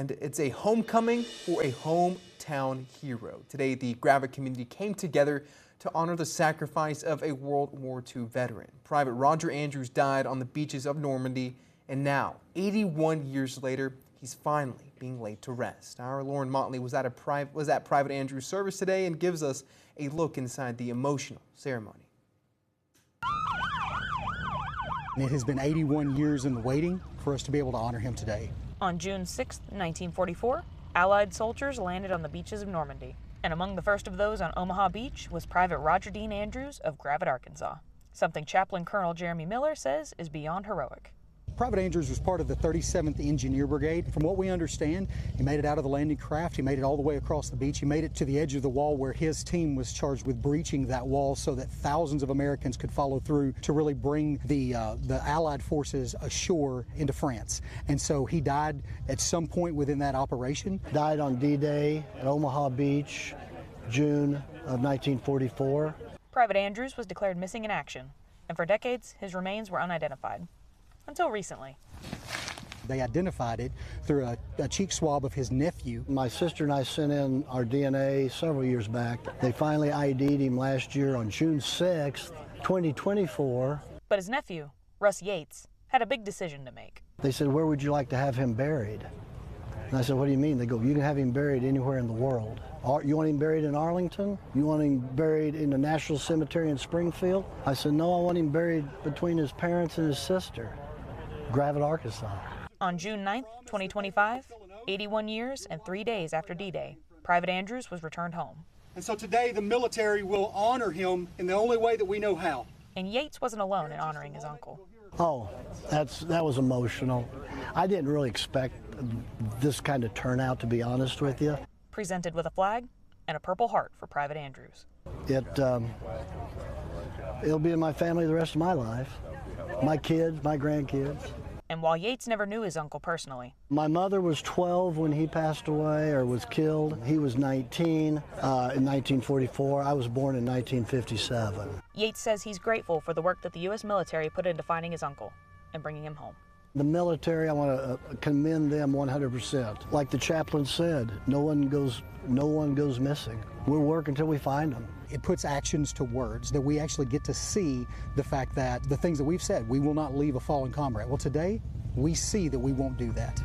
And it's a homecoming for a hometown hero. Today, the Gravette community came together to honor the sacrifice of a World War II veteran. Private Roger Andrews died on the beaches of Normandy, and now, 81 years later, he's finally being laid to rest. Our Lauren Motley was at Private Andrews' service today and gives us a look inside the emotional ceremony. It has been 81 years in the waiting for us to be able to honor him today. On June 6, 1944, Allied soldiers landed on the beaches of Normandy. And among the first of those on Omaha Beach was Private Roger Dean Andrews of Gravette, Arkansas. Something Chaplain Colonel Jeremy Miller says is beyond heroic. Private Andrews was part of the 37th Engineer Brigade. From what we understand, he made it out of the landing craft. He made it all the way across the beach. He made it to the edge of the wall where his team was charged with breaching that wall so that thousands of Americans could follow through to really bring the Allied forces ashore into France. And so he died at some point within that operation. Died on D-Day at Omaha Beach, June of 1944. Private Andrews was declared missing in action, and for decades his remains were unidentified. Until recently. They identified it through a cheek swab of his nephew. My sister and I sent in our DNA several years back. They finally ID'd him last year on June 6th, 2024. But his nephew, Russ Yates, had a big decision to make. They said, "Where would you like to have him buried?" And I said, "What do you mean?" They go, "You can have him buried anywhere in the world. You want him buried in Arlington? You want him buried in the National Cemetery in Springfield?" I said, "No, I want him buried between his parents and his sister. Gravette, Arkansas." On June 9, 2025, 81 years and 3 days after D-Day, Private Andrews was returned home. And so today the military will honor him in the only way that we know how. And Yates wasn't alone in honoring his uncle. Oh, that was emotional. I didn't really expect this kind of turnout, to be honest with you. Presented with a flag and a Purple Heart for Private Andrews. It'll be in my family the rest of my life. My kids, my grandkids. And while Yates never knew his uncle personally. My mother was 12 when he passed away or was killed. He was 19 in 1944. I was born in 1957. Yates says he's grateful for the work that the U.S. military put into finding his uncle and bringing him home. The military, I want to commend them 100%. Like the chaplain said, no one goes missing. We'll work until we find them. It puts actions to words, that we actually get to see the fact that the things that we've said, we will not leave a fallen comrade. Well, today, we see that we won't do that.